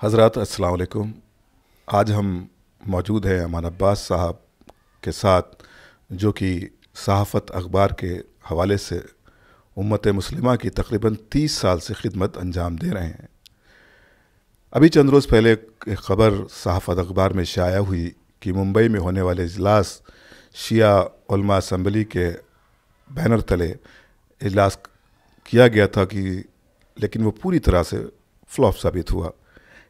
حضرات السلام علیکم. آج ہم موجود ہیں امان عباس صاحب کے ساتھ، جو کہ صحافت اخبار کے حوالے سے امت مسلمہ کی تقریباً 30 سال سے خدمت انجام دے رہے ہیں. ابھی چند روز پہلے ایک خبر صحافت اخبار میں شائع ہوئی کہ ممبئی میں ہونے والے اجلاس شیعہ علماء اسمبلی کے بینر تلے اجلاس کیا گیا تھا لیکن وہ پوری طرح سے فلاپ ثابت ہوا.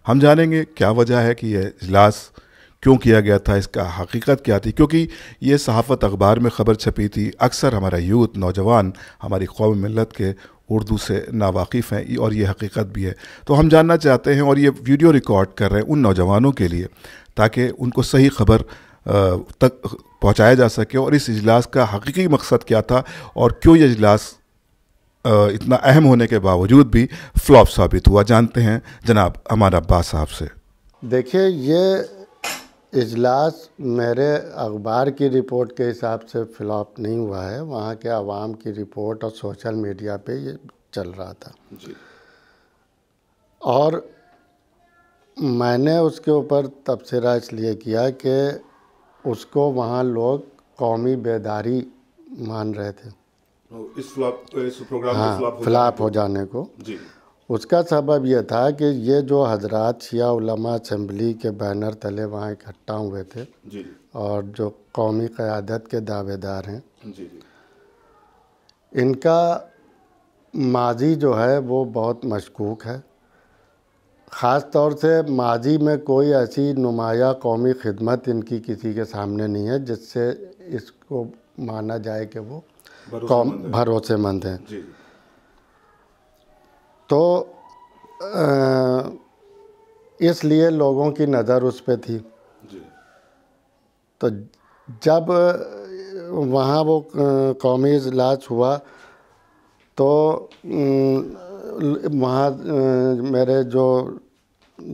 ہم جانیں گے کیا وجہ ہے کہ یہ اجلاس کیوں کیا گیا تھا، اس کا حقیقت کیا تھی، کیونکہ یہ صحافت اخبار میں خبر چھپی تھی. اکثر ہمارا یوتھ نوجوان ہماری قوم ملت کے اردو سے ناواقف ہیں اور یہ حقیقت بھی ہے. تو ہم جاننا چاہتے ہیں اور یہ ویڈیو ریکارڈ کر رہے ہیں ان نوجوانوں کے لیے تاکہ ان کو صحیح خبر تک پہنچایا جا سکے، اور اس اجلاس کا حقیقی مقصد کیا تھا اور کیوں یہ اجلاس اتنا اہم ہونے کے باوجود بھی فلاپ ثابت ہوا. جانتے ہیں جناب امان عباس صاحب سے. دیکھیے، یہ اجلاس میرے اخبار کی رپورٹ کے حساب سے فلاپ نہیں ہوا ہے، وہاں کے عوام کی رپورٹ اور سوشل میڈیا پہ یہ چل رہا تھا جی. اور میں نے اس کے اوپر تبصرہ اس لیے کیا کہ اس کو وہاں لوگ قومی بیداری مان رہے تھے، اس پروگرام ہاں، فلاپ ہو جانے کو. جی. اس کا سبب یہ تھا کہ یہ جو حضرات شیعہ علماء اسمبلی کے بینر تلے وہاں اکٹھا ہوئے تھے جی. اور جو قومی قیادت کے دعوے دار ہیں، جی. ان کا ماضی جو ہے وہ بہت مشکوک ہے. خاص طور سے ماضی میں کوئی ایسی نمایاں قومی خدمت ان کی کسی کے سامنے نہیں ہے جس سے اس کو مانا جائے کہ وہ بھروسے مند ہیں. جی. تو اس لیے لوگوں کی نظر اس پہ تھی. جی. تو جب وہاں وہ قومی اجلاس ہوا تو وہاں میرے جو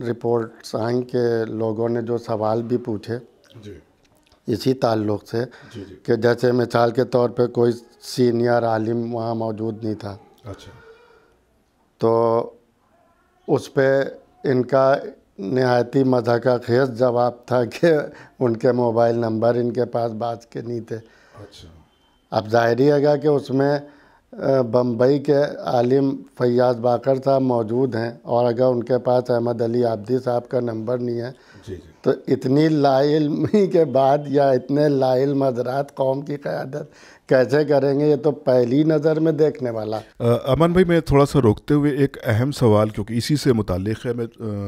رپورٹس آئیں کہ لوگوں نے جو سوال بھی پوچھے جی. اسی تعلق سے، جی. جی. کہ جیسے مثال کے طور پہ کوئی سینئر عالم وہاں موجود نہیں تھا، اچھا. تو اس پہ ان کا نہایتی مضحکہ خیز جواب تھا کہ ان کے موبائل نمبر ان کے پاس بعض کے نہیں تھے. اچھا. اب ظاہری ہے کہ اس میں بمبئی کے عالم فیاض باقر صاحب موجود ہیں، اور اگر ان کے پاس احمد علی عابدی صاحب کا نمبر نہیں ہے جی. جی. تو اتنی لا علمی کے بعد یا اتنے لا علم حضرات قوم کی قیادت کیسے کریں گے؟ یہ تو پہلی نظر میں دیکھنے والا. امن بھائی، میں تھوڑا سا روکتے ہوئے ایک اہم سوال کیونکہ اسی سے متعلق ہے، میں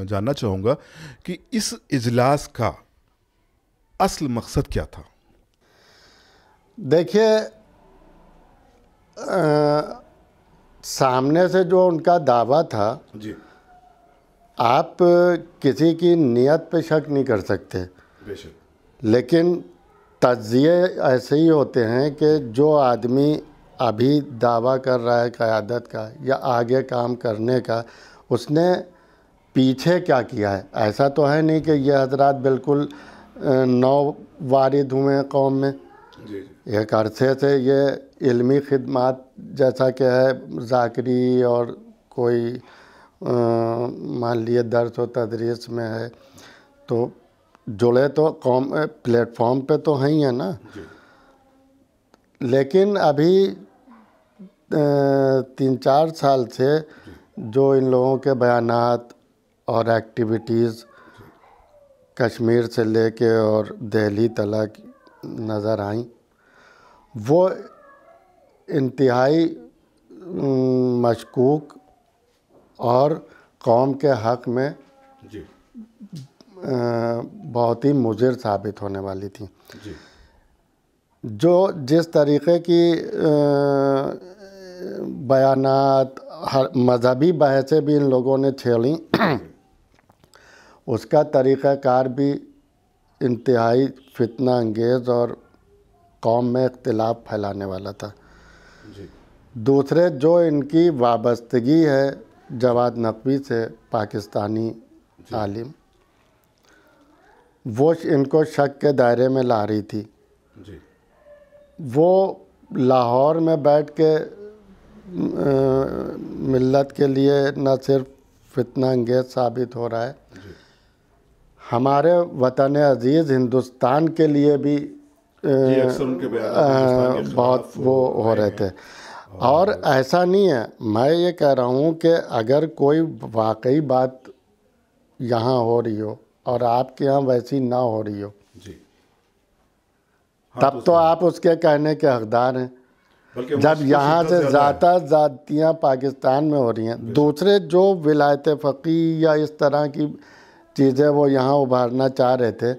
جاننا چاہوں گا کہ اس اجلاس کا اصل مقصد کیا تھا؟ دیکھیے، سامنے سے جو ان کا دعویٰ تھا، جی. آپ کسی کی نیت پہ شک نہیں کر سکتے، بے شک. لیکن تجزیے ایسے ہی ہوتے ہیں کہ جو آدمی ابھی دعویٰ کر رہا ہے قیادت کا یا آگے کام کرنے کا، اس نے پیچھے کیا کیا ہے. ایسا تو ہے نہیں کہ یہ حضرات بالکل نو وارد ہوئے ہیں قوم میں. جی. ایک عرصے سے یہ علمی خدمات جیسا کہ ہے ذاکری اور کوئی مان لیے درس و تدریس میں ہے، تو جڑے تو قوم پلیٹ فارم پہ تو ہیں ہی ہیں نا. جی. لیکن ابھی 3-4 سال سے جو ان لوگوں کے بیانات اور ایکٹیویٹیز کشمیر سے لے کے اور دہلی تلک نظر آئیں، وہ انتہائی مشکوک اور قوم کے حق میں جی. بہت ہی مضر ثابت ہونے والی تھیں. جی. جو جس طریقے کی بیانات، مذہبی بحثیں بھی ان لوگوں نے چھیڑیں، اس کا طریقہ کار بھی انتہائی فتنہ انگیز اور قوم میں اختلاف پھیلانے والا تھا. جی. دوسرے، جو ان کی وابستگی ہے جواد نقوی سے، پاکستانی عالم، وہ ان کو شک کے دائرے میں لا رہی تھی. جی. وہ لاہور میں بیٹھ کے ملت کے لیے نہ صرف فتنہ انگیز ثابت ہو رہا ہے. ہمارے وطن عزیز ہندوستان کے لیے بھی بہت وہ ہو رہے تھے. اور ایسا نہیں ہے، میں یہ کہہ رہا ہوں کہ اگر کوئی واقعی بات یہاں ہو رہی ہو اور آپ کے یہاں ویسی نہ ہو رہی ہو تب تو آپ اس کے کہنے کے حقدار ہیں. جب یہاں سے زیادہ زیادتیاں پاکستان میں ہو رہی ہیں، دوسرے جو ولایت فقیہ یا اس طرح کی چیزیں وہ یہاں ابھارنا چاہ رہے تھے،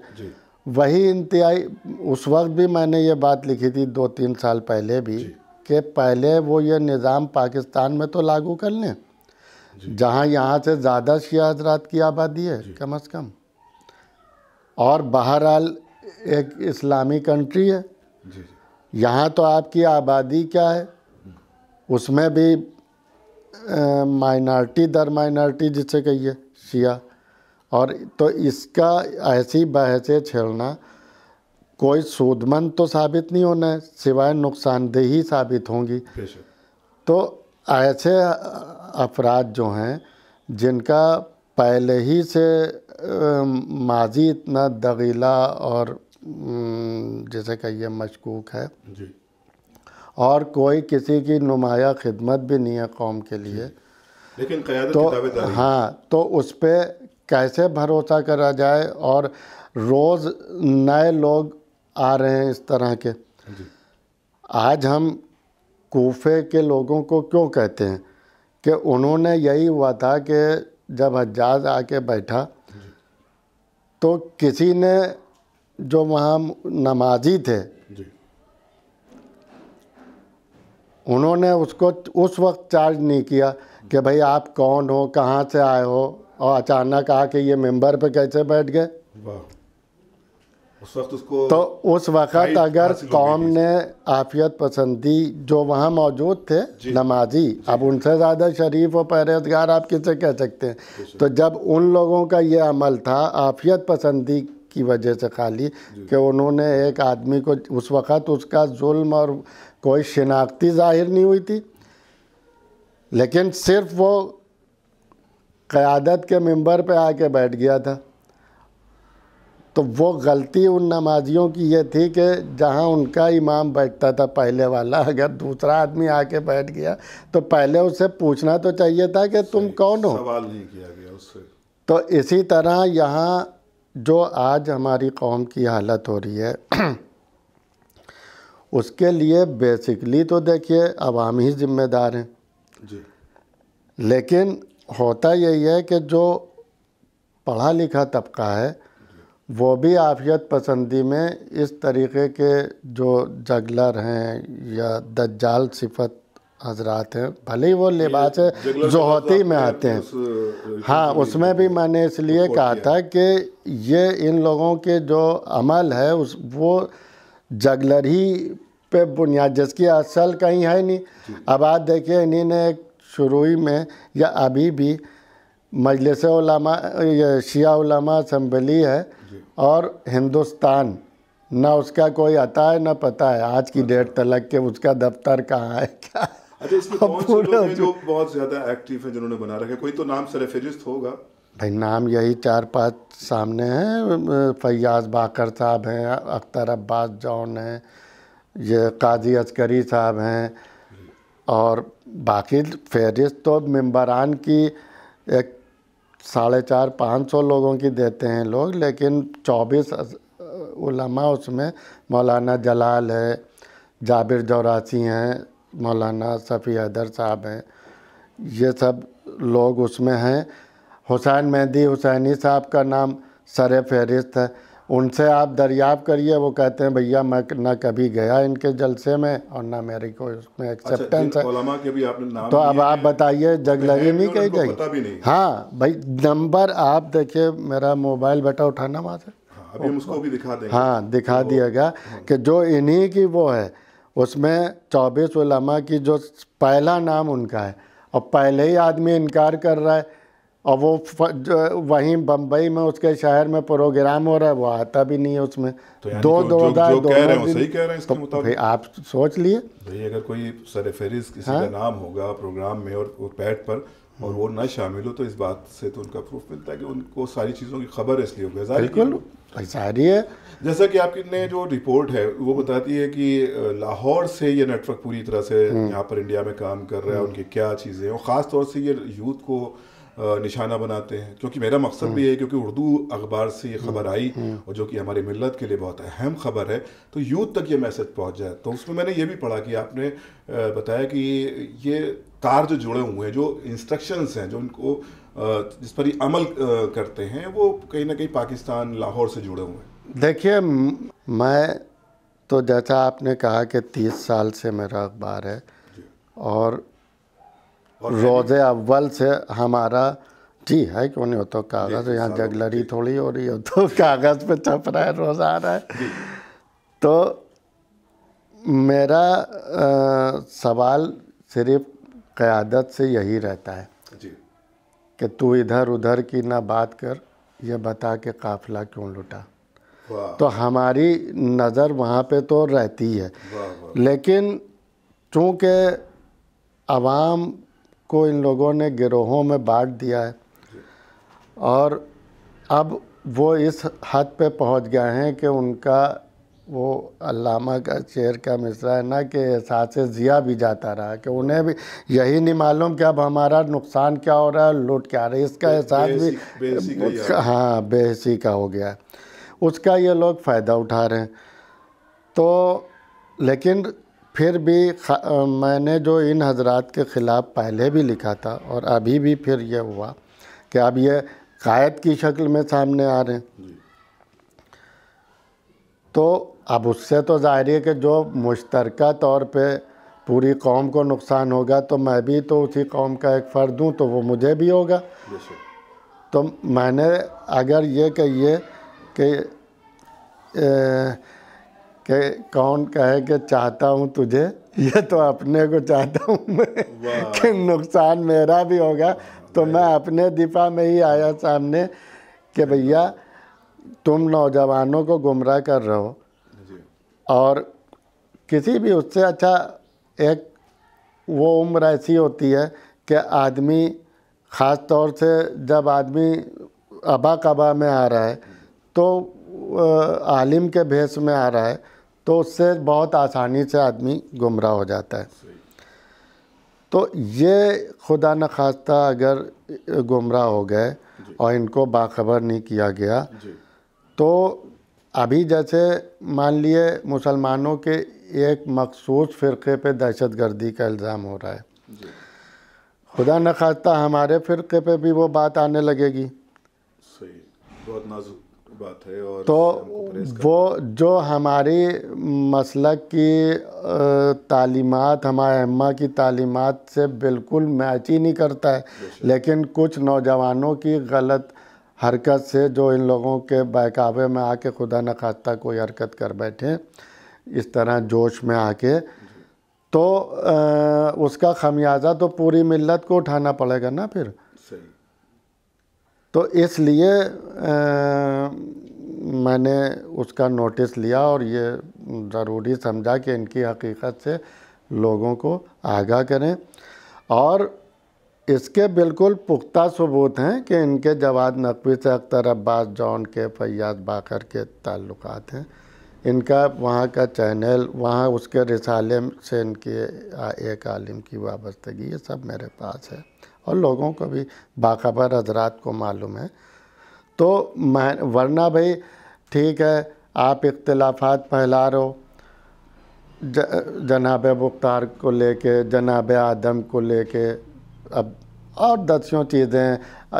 وہی انتہائی اس وقت بھی میں نے یہ بات لکھی تھی 2-3 سال پہلے بھی کہ پہلے وہ یہ نظام پاکستان میں تو لاگو کر لیں جہاں یہاں سے زیادہ شیعہ حضرات کی آبادی ہے کم از کم، اور بہرحال ایک اسلامی کنٹری ہے. یہاں تو آپ کی آبادی کیا ہے، اس میں بھی مائنارٹی در مائنارٹی جسے کہیے شیعہ، اور تو اس کا ایسی بحثیں چھیڑنا کوئی سود مند تو ثابت نہیں ہونا ہے، سوائے نقصان دہی ثابت ہوں گی. تو ایسے افراد جو ہیں جن کا پہلے ہی سے ماضی اتنا دغیلا اور جیسے کہیے مشکوک ہے، اور کوئی کسی کی نمایاں خدمت بھی نہیں ہے قوم کے لیے، لیکن قیادت تو کی دعوے داری، ہاں تو اس پہ کیسے بھروسہ کرا جائے. اور روز نئے لوگ آ رہے ہیں اس طرح کے. آج ہم کوفے کے لوگوں کو کیوں کہتے ہیں کہ انہوں نے یہی ہوا تھا کہ جب حجاج آ کے بیٹھا تو کسی نے جو وہاں نمازی تھے انہوں نے اس کو اس وقت چارج نہیں کیا کہ بھئی آپ کون ہو، کہاں سے آئے ہو، اور اچانک آ کے یہ ممبر پہ کیسے بیٹھ گئے. اس وقت اس کو تو اس وقت اگر قوم نے عافیت پسندی جو وہاں موجود تھے نمازی، اب ان سے زیادہ شریف و پرہیزگار آپ کسے کہہ سکتے ہیں، تو جب ان لوگوں کا یہ عمل تھا عافیت پسندی کی وجہ سے خالی کہ انہوں نے ایک آدمی کو، اس وقت اس کا ظلم اور کوئی شناختی ظاہر نہیں ہوئی تھی، لیکن صرف وہ قیادت کے ممبر پہ آ کے بیٹھ گیا تھا. تو وہ غلطی ان نمازیوں کی یہ تھی کہ جہاں ان کا امام بیٹھتا تھا پہلے والا، اگر دوسرا آدمی آ کے بیٹھ گیا تو پہلے اسے پوچھنا تو چاہیے تھا کہ تم کون ہو. سوال نہیں کیا گیا اس سے. تو اسی طرح یہاں جو آج ہماری قوم کی حالت ہو رہی ہے اس کے لیے بیسکلی تو دیکھیے عوام ہی ذمہ دار ہیں، لیکن ہوتا یہی ہے کہ جو پڑھا لکھا طبقہ ہے وہ بھی عافیت پسندی میں اس طریقے کے جو جگلر ہیں یا دجال صفت حضرات ہیں، بھلے ہی وہ لباس زہوتی میں آتے ہیں، ہاں اس میں بھی میں نے اس لیے کہا تھا کہ یہ ان لوگوں کے جو عمل ہے وہ جگلر ہی پہ بنیاد، جس کی اصل کہیں ہے نہیں. اب آپ دیکھیے انہی نے ایک شروعی میں یا ابھی بھی مجلس علماء، شیعہ علماء اسمبلی ہے اور ہندوستان، نہ اس کا کوئی عطا ہے نہ پتہ ہے آج کی ڈیٹ تلک کہ اس کا دفتر کہاں ہے کیا. اچھا اس میں کون سے لوگ ہیں جو بہت زیادہ ایکٹیو ہیں جنہوں نے بنا رکھا ہے؟ کوئی تو نام سر فہرست ہوگا بھائی. نام یہی 4-5 سامنے ہیں. فیاض باقر صاحب ہیں، اختر عباس جون ہیں، یہ قاضی عسکری صاحب ہیں، اور باقی فہرست تو ممبران کی ایک 450-500 لوگوں کی دیتے ہیں لوگ، لیکن 24 علماء اس میں، مولانا جلال ہے، جابر جوراسی ہیں، مولانا صفی حیدر صاحب ہیں، یہ سب لوگ اس میں ہیں. حسین مہدی حسینی صاحب کا نام سر فہرست ہے. ان سے آپ دریافت کریے، وہ کہتے ہیں بھیا میں نہ کبھی گیا ان کے جلسے میں اور نہ میرے کو اس میں ایکسیپٹنس ہے. علماء کے بھی آپ نے نام تو اب آپ بتائیے جگلری نہیں کہی جائے. ہاں بھائی نمبر آپ دیکھیے، میرا موبائل بیٹا اٹھانا وہاں سے، ابھی ہم اس کو بھی دکھا دیں گے. ہاں دکھا دیے گا کہ جو انہی کی وہ ہے، اس میں 24 علماء کی جو پہلا نام ان کا ہے، اور پہلے ہی آدمی انکار کر رہا ہے، اور وہ وہیں بمبئی میں اس کے شہر میں پروگرام ہو رہا ہے، وہ آتا بھی نہیں ہے اس میں. آپ سوچ لیے بھئی اگر کوئی سر فہرست کسی کا نام ہوگا پروگرام میں اور وہ بیٹھ پر اور وہ نہ شامل ہو تو اس بات سے تو ان کا پروف ملتا ہے کہ ان کو ساری چیزوں کی خبر ہے، اس لیے بالکل ساری ہے. جیسا کہ آپ نے جو رپورٹ ہے وہ بتاتی ہے کہ لاہور سے یہ نیٹ ورک پوری طرح سے یہاں پر انڈیا میں کام کر رہا ہے، ان کی کیا چیزیں ہیں، اور خاص طور سے یہ یوتھ کو نشانہ بناتے ہیں، کیونکہ میرا مقصد بھی ہے کیونکہ اردو اخبار سے یہ خبر آئی اور جو کہ ہماری ملت کے لیے بہت اہم خبر ہے، تو یوتھ تک یہ میسج پہنچ جائے. تو اس میں نے یہ بھی پڑھا کہ آپ نے بتایا کہ یہ تار جو جڑے ہوئے ہیں، جو انسٹرکشنز ہیں جو ان کو جس پر یہ عمل کرتے ہیں، وہ کہیں نہ کہیں پاکستان لاہور سے جڑے ہوئے ہیں. دیکھیے میں تو جیسا آپ نے کہا کہ 30 سال سے میرا اخبار ہے، اور روز اول سے ہمارا جی ہے، کیوں نہیں ہو تو کاغذ یہاں جگلری تھوڑی ہو رہی ہو تو کاغذ پہ چھپ رہا ہے، روز آ رہا ہے. تو میرا سوال صرف قیادت سے یہی رہتا ہے کہ تو ادھر ادھر کی نہ بات کر، یہ بتا کہ قافلہ کیوں لٹا. تو ہماری نظر وہاں پہ تو رہتی ہے، لیکن چونکہ عوام کو ان لوگوں نے گروہوں میں بانٹ دیا ہے، اور اب وہ اس حد پہ پہنچ گئے ہیں کہ ان کا وہ علامہ کا شعر کا مصرع ہے نا کہ احساس ضیاء بھی جاتا رہا، کہ انہیں بھی یہی نہیں معلوم کہ اب ہمارا نقصان کیا ہو رہا ہے، لوٹ کیا رہا ہے. اس کا احساس بھی ہاں بے حسی کا ہو گیا ہے، اس کا یہ لوگ فائدہ اٹھا رہے ہیں. تو لیکن پھر بھی میں نے جو ان حضرات کے خلاف پہلے بھی لکھا تھا، اور ابھی بھی پھر یہ ہوا کہ اب یہ قائد کی شکل میں سامنے آ رہے ہیں. تو اب اس سے تو ظاہر ہے کہ جو مشترکہ طور پہ پوری قوم کو نقصان ہوگا تو میں بھی تو اسی قوم کا ایک فرد ہوں، تو وہ مجھے بھی ہوگا. تو میں نے اگر یہ کہیے کہ کون کہے کہ چاہتا ہوں تجھے، یہ تو اپنے کو چاہتا ہوں میں کہ نقصان میرا بھی ہوگا. تو میں اپنے دفاع میں ہی آیا سامنے کہ بھیا تم نوجوانوں کو گمراہ کر رہے ہو، اور کسی بھی اس سے اچھا ایک وہ عمر ایسی ہوتی ہے کہ آدمی، خاص طور سے جب آدمی ابا قبا میں آ رہا ہے تو عالم کے بھیس میں آ رہا ہے، تو اس سے بہت آسانی سے آدمی گمراہ ہو جاتا ہے. تو یہ خدا نخواستہ اگر گمراہ ہو گئے اور ان کو باخبر نہیں کیا گیا، تو ابھی جیسے مان لیے مسلمانوں کے ایک مخصوص فرقے پہ دہشت گردی کا الزام ہو رہا ہے، خدا نخواستہ ہمارے فرقے پہ بھی وہ بات آنے لگے گی. بہت نازک بات ہے. اور تو وہ جو ہماری مسلک کی تعلیمات، ہمارے ائمہ کی تعلیمات سے بالکل میچ ہی نہیں کرتا ہے، لیکن کچھ نوجوانوں کی غلط حرکت سے جو ان لوگوں کے بہکاوے میں آ کے خدا نخواستہ کوئی حرکت کر بیٹھے اس طرح جوش میں آ کے، تو اس کا خمیازہ تو پوری ملت کو اٹھانا پڑے گا نا پھر. تو اس لیے میں نے اس کا نوٹس لیا اور یہ ضروری سمجھا کہ ان کی حقیقت سے لوگوں کو آگاہ کریں. اور اس کے بالکل پختہ ثبوت ہیں کہ ان کے جواد نقوی سے اختر عباس جون کے، فیاض باقر کے تعلقات ہیں. ان کا وہاں کا چینل، وہاں اس کے رسالے سے ان کی ایک عالم کی وابستگی، یہ سب میرے پاس ہے اور لوگوں کو بھی باخبر حضرات کو معلوم ہے. تو ورنہ بھائی ٹھیک ہے آپ اختلافات پھیلا رہے ہو، جناب مختار کو لے کے، جناب آدم کو لے کے، اب اور دسیوں چیزیں،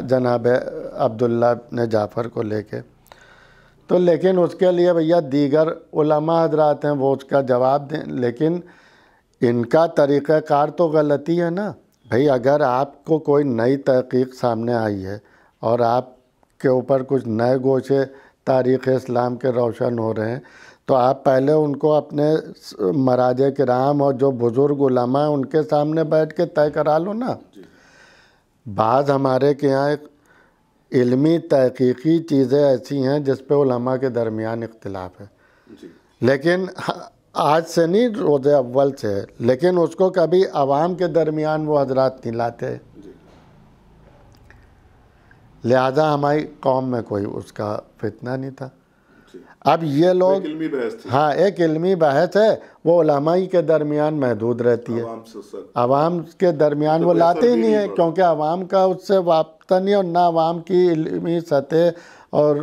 جناب عبداللہ نے جعفر کو لے کے، تو لیکن اس کے لیے بھیا دیگر علماء حضرات ہیں وہ اس کا جواب دیں. لیکن ان کا طریقہ کار تو غلطی ہے نا بھائی. اگر آپ کو کوئی نئی تحقیق سامنے آئی ہے اور آپ کے اوپر کچھ نئے گوشے تاریخ اسلام کے روشن ہو رہے ہیں، تو آپ پہلے ان کو اپنے مراجع کرام اور جو بزرگ علماء ہیں ان کے سامنے بیٹھ کے طے کرا لو نا. بعض ہمارے کے یہاں علمی تحقیقی چیزیں ایسی ہیں جس پہ علماء کے درمیان اختلاف ہے، لیکن آج سے نہیں، روز اول سے ہے، لیکن اس کو کبھی عوام کے درمیان وہ حضرات نہیں لاتے. لہذا ہماری قوم میں کوئی اس کا فتنہ نہیں تھا۔ اب یہ لوگ علمی بحث تھی، ہاں ایک علمی بحث ہے، وہ علماء ہی کے درمیان محدود رہتی ہے، عوام کے درمیان وہ لاتے ہی نہیں ہے، کیونکہ عوام کا اس سے وابستہ نہیں، اور نہ عوام کی علمی سطح اور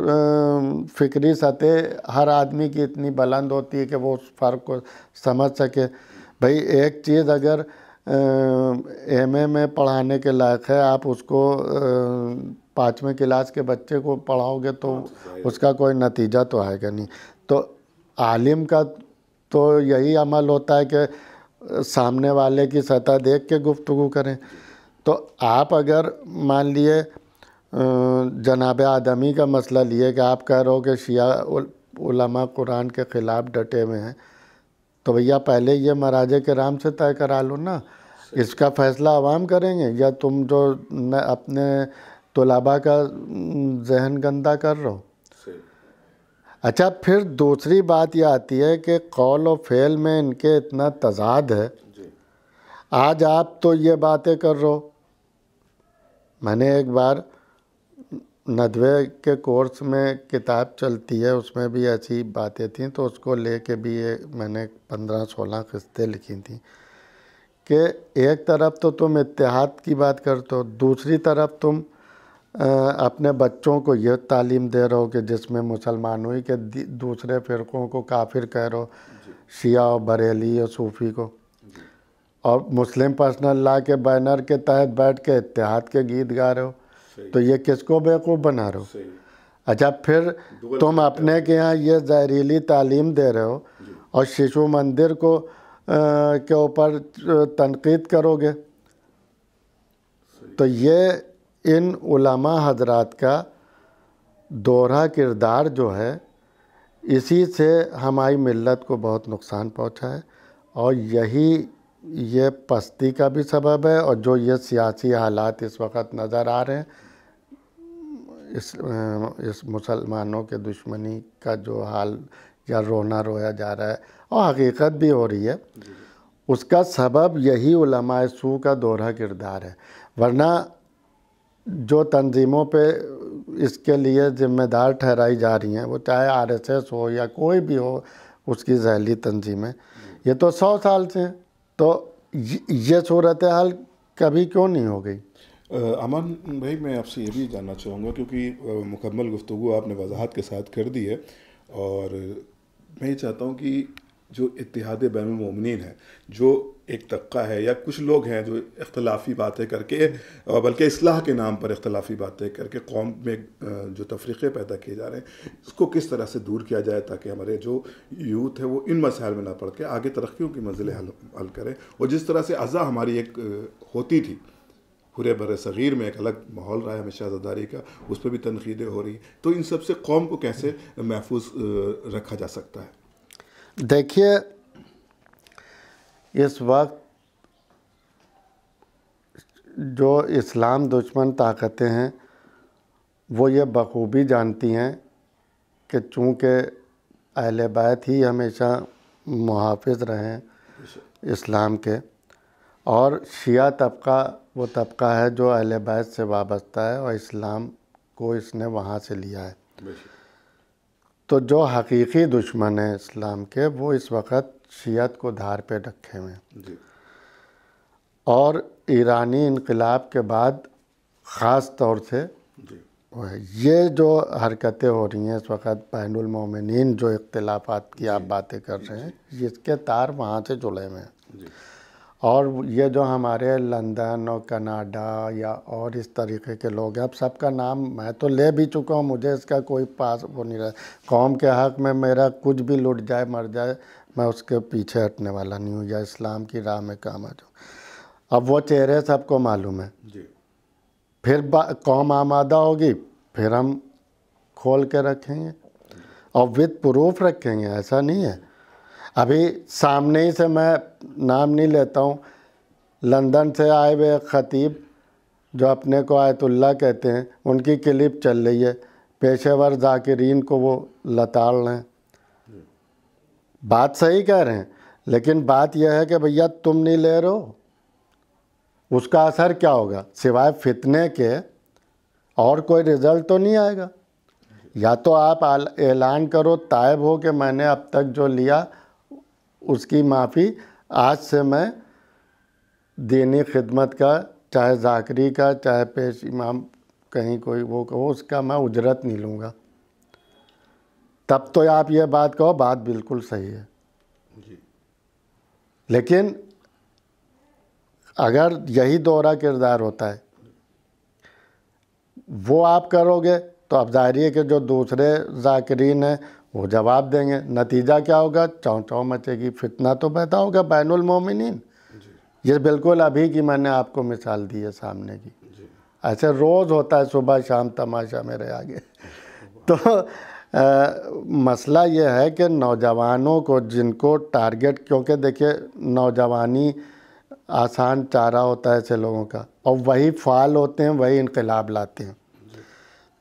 فکری سطح ہر آدمی کی اتنی بلند ہوتی ہے کہ وہ اس فرق کو سمجھ سکے۔ بھئی ایک چیز اگر ایم اے میں پڑھانے کے لائق ہے، آپ اس کو 5ویں کلاس کے بچے کو پڑھاؤ گے تو اس کا کوئی نتیجہ تو آئے گا نہیں۔ تو عالم کا تو یہی عمل ہوتا ہے کہ سامنے والے کی سطح دیکھ کے گفتگو کریں۔ تو آپ اگر مان لیے جناب آدمی کا مسئلہ لیے کہ آپ کہہ رہے ہو کہ شیعہ علماء قرآن کے خلاف ڈٹے ہوئے ہیں، تو بھیا پہلے یہ مراجع کرام سے طے کرا لو نا، اس کا فیصلہ عوام کریں گے یا تم جو اپنے طلباء کا ذہن گندہ کر رہے ہو؟ اچھا پھر دوسری بات یہ آتی ہے کہ قول و فعل میں ان کے اتنا تضاد ہے۔ آج آپ تو یہ باتیں کر رہے ہو، میں نے ایک بار ندوے کے کورس میں کتاب چلتی ہے، اس میں بھی ایسی باتیں تھیں، تو اس کو لے کے بھی میں نے 15-16 قسطیں لکھی تھیں کہ ایک طرف تو تم اتحاد کی بات کرتے ہو، دوسری طرف تم اپنے بچوں کو یہ تعلیم دے رہے ہو کہ جس میں مسلمانوں ہی کے دوسرے فرقوں کو کافر کہہ رہے ہو، شیعہ اور بریلی اور صوفی کو، اور مسلم پرسنل لا کے بینر کے تحت بیٹھ کے اتحاد کے گیت گا رہے ہو، تو یہ کس کو بیوقوف بنا رہے ہو؟ اچھا پھر تم اپنے کے یہاں یہ زہریلی تعلیم دے رہے ہو اور شیشو مندر کو کے اوپر تنقید کرو گے، تو یہ ان علماء حضرات کا دوہرا کردار جو ہے، اسی سے ہماری ملت کو بہت نقصان پہنچا ہے، اور یہی یہ پستی کا بھی سبب ہے، اور جو یہ سیاسی حالات اس وقت نظر آ رہے ہیں، اس مسلمانوں کے دشمنی کا جو حال یا رونا رویا جا رہا ہے اور حقیقت بھی ہو رہی ہے، اس کا سبب یہی علماء سو کا دوہرا کردار ہے۔ ورنہ جو تنظیموں پہ اس کے لیے ذمہ دار ٹھہرائی جا رہی ہیں، وہ چاہے RSS ہو یا کوئی بھی ہو اس کی ذیلی تنظیمیں، یہ تو 100 سال سے ہیں، تو یہ صورتحال کبھی کیوں نہیں ہو گئی؟ امان بھائی میں آپ سے یہ بھی جاننا چاہوں گا، کیونکہ مکمل گفتگو آپ نے وضاحت کے ساتھ کر دی ہے، اور میں یہ چاہتا ہوں کہ جو اتحاد بین المومنین ہے، جو ایک طبقہ ہے یا کچھ لوگ ہیں جو اختلافی باتیں کر کے، بلکہ اصلاح کے نام پر اختلافی باتیں کر کے قوم میں جو تفریقے پیدا کیے جا رہے ہیں، اس کو کس طرح سے دور کیا جائے تاکہ ہمارے جو یوتھ ہے وہ ان مسائل میں نہ پڑ کے آگے ترقیوں کی منزلیں حل کرے، اور جس طرح سے ازاں ہماری ایک ہوتی تھی پورے بر صغیر میں، ایک الگ ماحول رہا ہے ہمیشہ عزاداری کا، اس پہ بھی تنقیدیں ہو رہی ہیں، تو ان سب سے قوم کو کیسے محفوظ رکھا جا سکتا ہے؟ دیکھیے اس وقت جو اسلام دشمن طاقتیں ہیں وہ یہ بخوبی جانتی ہیں کہ چونکہ اہل بیت ہی ہمیشہ محافظ رہے ہیں اسلام کے، اور شیعہ طبقہ وہ طبقہ ہے جو اہل بیت سے وابستہ ہے اور اسلام کو اس نے وہاں سے لیا ہے، تو جو حقیقی دشمن ہیں اسلام کے وہ اس وقت شیعت کو دھار پہ رکھے ہوئے ہیں، اور ایرانی انقلاب کے بعد خاص طور سے یہ جو حرکتیں ہو رہی ہیں اس وقت بین المومنین، جو اختلافات کی آپ باتیں کر رہے ہیں، اس کے تار وہاں سے جڑے ہوئے ہیں، اور یہ جو ہمارے لندن اور کینیڈا یا اور اس طریقے کے لوگ ہیں، اب سب کا نام میں تو لے بھی چکا ہوں، مجھے اس کا کوئی پاس وہ نہیں رہا، قوم کے حق میں میرا کچھ بھی لٹ جائے مر جائے میں اس کے پیچھے ہٹنے والا نہیں ہوں، یا اسلام کی راہ میں کام آ جاؤں۔ اب وہ چہرے سب کو معلوم ہے، پھر قوم آمادہ ہوگی پھر ہم کھول کے رکھیں گے اور وتھ پروف رکھیں گے، ایسا نہیں ہے۔ ابھی سامنے ہی سے میں نام نہیں لیتا ہوں، لندن سے آئے ہوئے خطیب جو اپنے کو آیت اللہ کہتے ہیں، ان کی کلپ چل رہی ہے، پیشہ ور ذاکرین کو وہ لتاڑ رہے ہیں، بات صحیح کہہ رہے ہیں، لیکن بات یہ ہے کہ بھیا تم نہیں لے رہے ہو، اس کا اثر کیا ہوگا سوائے فتنے کے اور کوئی رزلٹ تو نہیں آئے گا. یا تو آپ اعلان کرو تائب ہو کہ میں نے اب تک جو لیا اس کی معافی، آج سے میں دینی خدمت کا، چاہے ذاکری کا، چاہے پیش امام کہیں کوئی وہ کہو، اس کا میں اجرت نہیں لوں گا. تب تو آپ یہ بات کہو، بات بالکل صحیح ہے. لیکن اگر یہی دوہرا کردار ہوتا ہے وہ آپ کرو گے تو اب ظاہر ہے کہ جو دوسرے ذاکرین ہیں وہ جواب دیں گے. نتیجہ کیا ہوگا؟ چوں چوں مچے گی، فتنہ تو پیدا ہوگا بین المومنین. یہ بالکل ابھی کی میں نے آپ کو مثال دی ہے سامنے کی. ایسے روز ہوتا ہے، صبح شام تماشا میرے آگے. تو مسئلہ یہ ہے کہ نوجوانوں کو جن کو ٹارگٹ، کیونکہ دیکھیے نوجوانی آسان چارہ ہوتا ہے ایسے لوگوں کا، اور وہی فعال ہوتے ہیں، وہی انقلاب لاتے ہیں.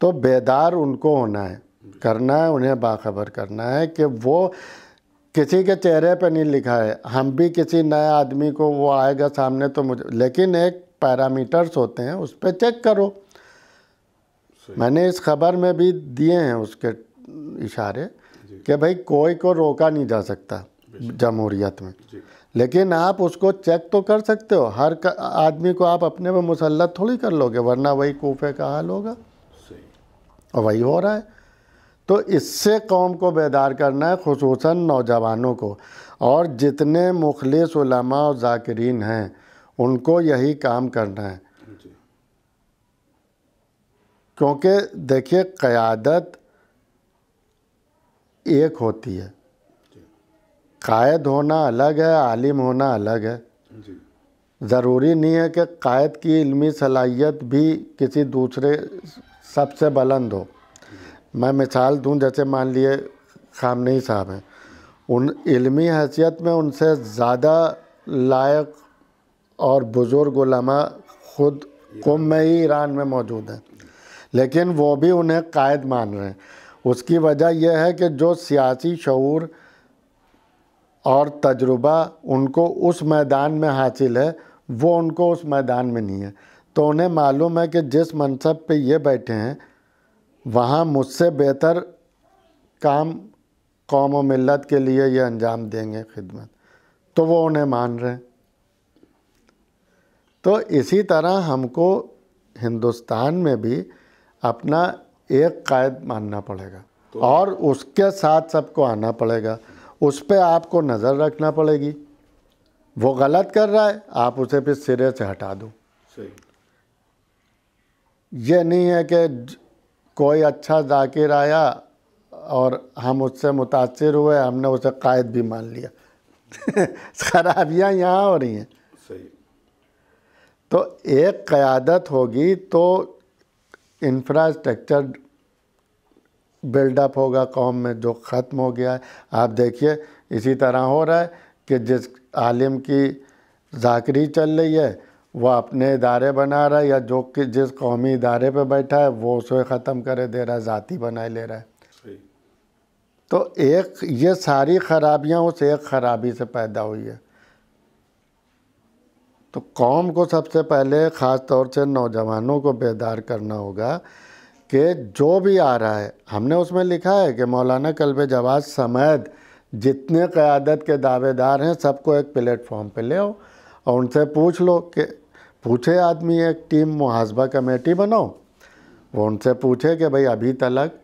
تو بیدار ان کو ہونا ہے، کرنا ہے، انہیں باخبر کرنا ہے کہ وہ کسی کے چہرے پہ نہیں لکھا ہے. ہم بھی کسی نئے آدمی کو وہ آئے گا سامنے تو مجھے، لیکن ایک پیرامیٹرز ہوتے ہیں، اس پہ چیک کرو. میں نے اس خبر میں بھی دیے ہیں اس کے اشارے کہ بھئی کوئی کو روکا نہیں جا سکتا جمہوریت میں، لیکن آپ اس کو چیک تو کر سکتے ہو. ہر آدمی کو آپ اپنے پہ مسلط تھوڑی کر لو گے، ورنہ وہی کوفے کا حال ہوگا، اور وہی ہو رہا ہے. تو اس سے قوم کو بیدار کرنا ہے، خصوصاً نوجوانوں کو. اور جتنے مخلص علماء اور ذاکرین ہیں ان کو یہی کام کرنا ہے. کیونکہ دیکھیے قیادت ایک ہوتی ہے، قائد ہونا الگ ہے، عالم ہونا الگ ہے. ضروری نہیں ہے کہ قائد کی علمی صلاحیت بھی کسی دوسرے سب سے بلند ہو. میں مثال دوں، جیسے مان لیے خامنئی صاحب ہیں، ان علمی حیثیت میں ان سے زیادہ لائق اور بزرگ علماء خود قم میں ہی ایران میں موجود ہیں، لیکن وہ بھی انہیں قائد مان رہے ہیں. اس کی وجہ یہ ہے کہ جو سیاسی شعور اور تجربہ ان کو اس میدان میں حاصل ہے وہ ان کو اس میدان میں نہیں ہے. تو انہیں معلوم ہے کہ جس منصب پہ یہ بیٹھے ہیں وہاں مجھ سے بہتر کام قوم و ملت کے لیے یہ انجام دیں گے خدمت، تو وہ انہیں مان رہے ہیں. تو اسی طرح ہم کو ہندوستان میں بھی اپنا ایک قائد ماننا پڑے گا، اور اس کے ساتھ سب کو آنا پڑے گا. اس پہ آپ کو نظر رکھنا پڑے گی. وہ غلط کر رہا ہے، آپ اسے پھر سرے سے ہٹا دو. یہ نہیں ہے کہ کوئی اچھا ذاکر آیا اور ہم اس سے متاثر ہوئے، ہم نے اسے قائد بھی مان لیا. خرابیاں یہاں ہو رہی ہیں. تو ایک قیادت ہوگی تو انفراسٹرکچر بلڈ اپ ہوگا قوم میں، جو ختم ہو گیا ہے. آپ دیکھیے اسی طرح ہو رہا ہے کہ جس عالم کی ذاکری چل رہی ہے وہ اپنے ادارے بنا رہا ہے، یا جو کہ جس قومی ادارے پہ بیٹھا ہے وہ اسے ختم کرے دے رہا ہے، ذاتی بنائے لے رہا ہے. تو ایک یہ ساری خرابیاں اس ایک خرابی سے پیدا ہوئی ہے. تو قوم کو سب سے پہلے خاص طور سے نوجوانوں کو بیدار کرنا ہوگا کہ جو بھی آ رہا ہے، ہم نے اس میں لکھا ہے کہ مولانا کلب جواز سمیت جتنے قیادت کے دعوے دار ہیں سب کو ایک پلیٹ فارم پہ لے آؤ اور ان سے پوچھ لو، کہ پوچھے آدمی، ایک ٹیم محاسبہ کمیٹی بناؤ، وہ ان سے پوچھے کہ بھئی ابھی تلک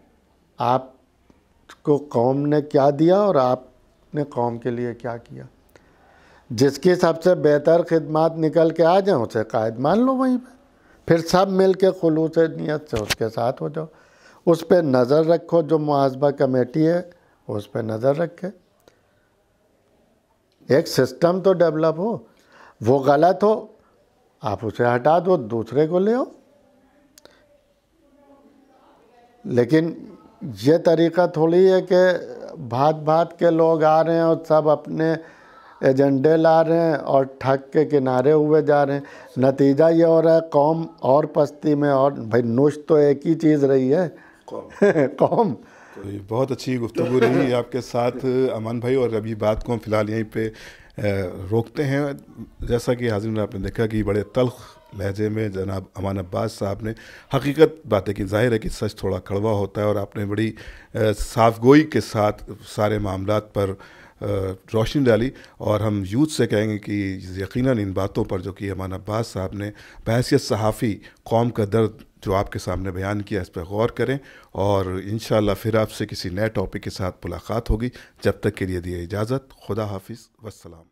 آپ کو قوم نے کیا دیا اور آپ نے قوم کے لیے کیا کیا. جس کی سب سے بہتر خدمات نکل کے آ جائیں اسے قائد مان لو وہیں پہ، پھر سب مل کے خلوص نیت سے اس کے ساتھ ہو جاؤ. اس پہ نظر رکھو، جو محاسبہ کمیٹی ہے اس پہ نظر رکھے. ایک سسٹم تو ڈیولپ ہو. وہ غلط ہو آپ اسے ہٹا دو، دوسرے کو لے آؤ. لیکن یہ طریقہ تھوڑی ہے کہ بھات بھات کے لوگ آ رہے ہیں اور سب اپنے ایجنڈے لا رہے ہیں اور ٹھگ کے کنارے ہوئے جا رہے ہیں. نتیجہ یہ ہو رہا ہے قوم اور پستی میں، اور بھائی نوش تو ایک ہی چیز رہی ہے، قوم. بہت اچھی گفتگو رہی آپ کے ساتھ امان بھائی، اور ابھی بات کو ہم فی الحال یہیں پہ روکتے ہیں. جیسا کہ حاضرین آپ نے دیکھا کہ بڑے تلخ لہجے میں جناب امان عباس صاحب نے حقیقت باتیں کی. ظاہر ہے کہ سچ تھوڑا کڑوا ہوتا ہے اور آپ نے بڑی صاف گوئی کے ساتھ سارے معاملات پر روشنی ڈالی, اور ہم یوتھ سے کہیں گے کہ یقیناً ان باتوں پر جو کہ امان عباس صاحب نے بحیثیت صحافی قوم کا درد جو آپ کے سامنے بیان کیا اس پہ غور کریں, اور انشاءاللہ پھر آپ سے کسی نئے ٹاپک کے ساتھ ملاقات ہوگی. جب تک کے لیے دیے اجازت, خدا حافظ والسلام.